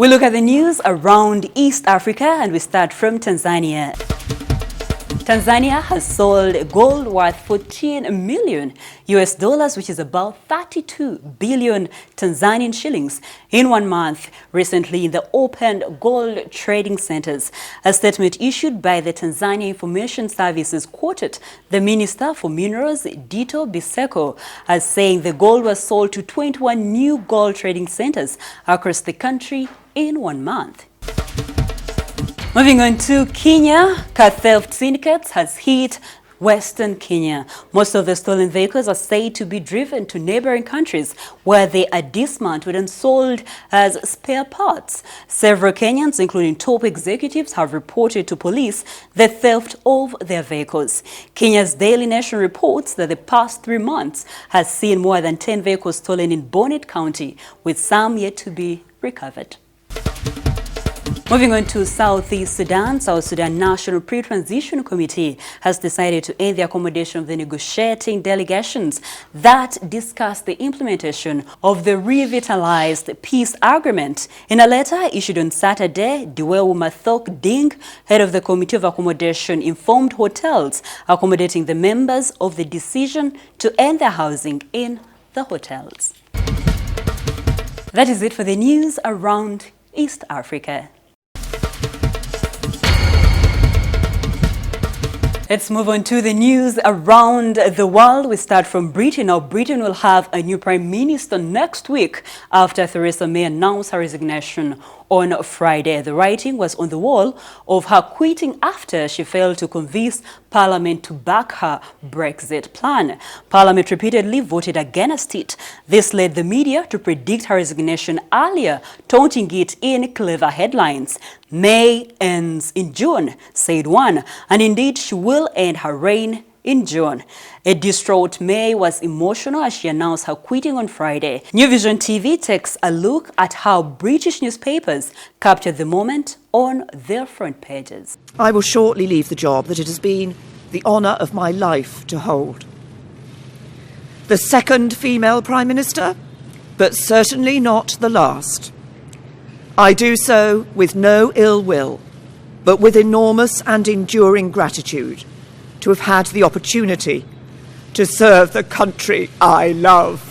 We look at the news around East Africa and we start from Tanzania. Tanzania has sold gold worth 14 million US dollars, which is about 32 billion Tanzanian shillings in 1 month recently in the open gold trading centers. A statement issued by the Tanzania Information Services quoted the Minister for Minerals, Dito Biseko, as saying the gold was sold to 21 new gold trading centers across the country in 1 month. Moving on to Kenya, car theft syndicates has hit Western Kenya. Most of the stolen vehicles are said to be driven to neighboring countries where they are dismantled and sold as spare parts. Several Kenyans, including top executives, have reported to police the theft of their vehicles. Kenya's Daily Nation reports that the past 3 months has seen more than 10 vehicles stolen in Bonnet County, with some yet to be recovered. Moving on to Southeast Sudan, South Sudan National Pre-Transition Committee has decided to end the accommodation of the negotiating delegations that discuss the implementation of the revitalized peace agreement. In a letter issued on Saturday, Diwewu Mathok Ding, head of the Committee of Accommodation, informed hotels accommodating the members of the decision to end their housing in the hotels. That is it for the news around East Africa. Let's move on to the news around the world. We start from Britain. Now, Britain will have a new Prime Minister next week after Theresa May announced her resignation on Friday. The writing was on the wall of her quitting after she failed to convince Parliament to back her Brexit plan. Parliament repeatedly voted against it. This led the media to predict her resignation earlier, taunting it in clever headlines. May ends in June, said one, and indeed she will end her reign in June. A distraught May was emotional as she announced her quitting on Friday. New Vision TV takes a look at how British newspapers captured the moment on their front pages. I will shortly leave the job that it has been the honour of my life to hold. The second female Prime Minister, but certainly not the last. I do so with no ill will, but with enormous and enduring gratitude to have had the opportunity to serve the country I love.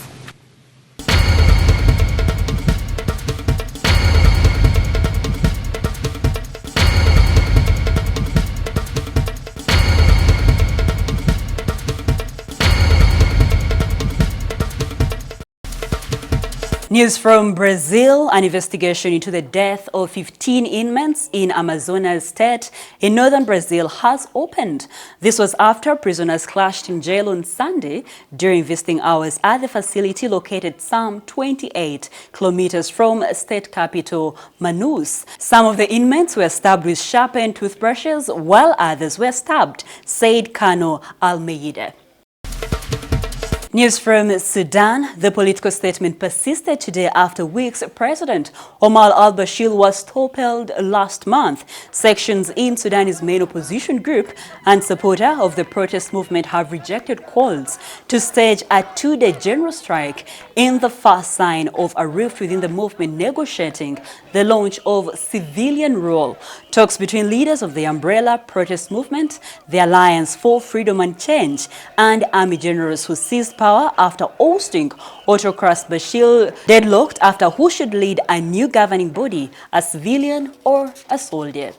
News from Brazil. An investigation into the death of 15 inmates in Amazonas state in northern Brazil has opened. This was after prisoners clashed in jail on Sunday during visiting hours at the facility located some 28 kilometers from state capital Manaus. Some of the inmates were stabbed with sharpened toothbrushes while others were stabbed, said Colonel Almeida. News from Sudan. The political statement persisted today after weeks President Omar al-Bashir was toppled last month. Sections in Sudan's main opposition group and supporter of the protest movement have rejected calls to stage a 2-day general strike in the first sign of a rift within the movement negotiating the launch of civilian rule. Talks between leaders of the umbrella protest movement, the Alliance for Freedom and Change, and army generals who seized power after ousting autocrat Bashir deadlocked after who should lead a new governing body, a civilian or a soldier.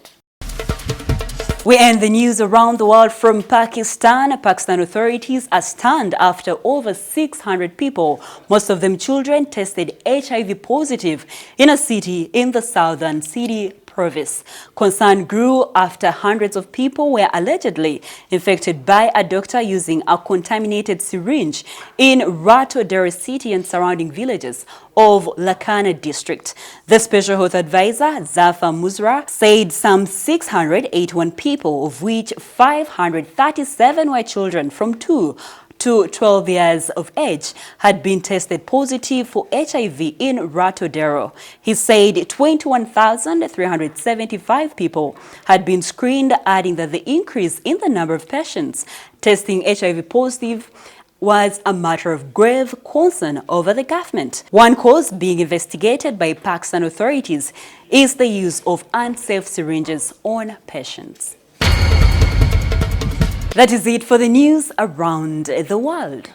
We end the news around the world from Pakistan. Pakistan authorities are stunned after over 600 people, most of them children, tested HIV positive in a city in the southern city province. Concern grew after hundreds of people were allegedly infected by a doctor using a contaminated syringe in Ratodero city and surrounding villages of Lakana district. The Special Health Advisor, Zafar Muzra, said some 681 people, of which 537 were children from 2 to 12 years of age, had been tested positive for HIV in Ratodero. He said 21,375 people had been screened, adding that the increase in the number of patients testing HIV positive was a matter of grave concern over the government. One cause being investigated by Pakistan authorities is the use of unsafe syringes on patients. That is it for the news around the world.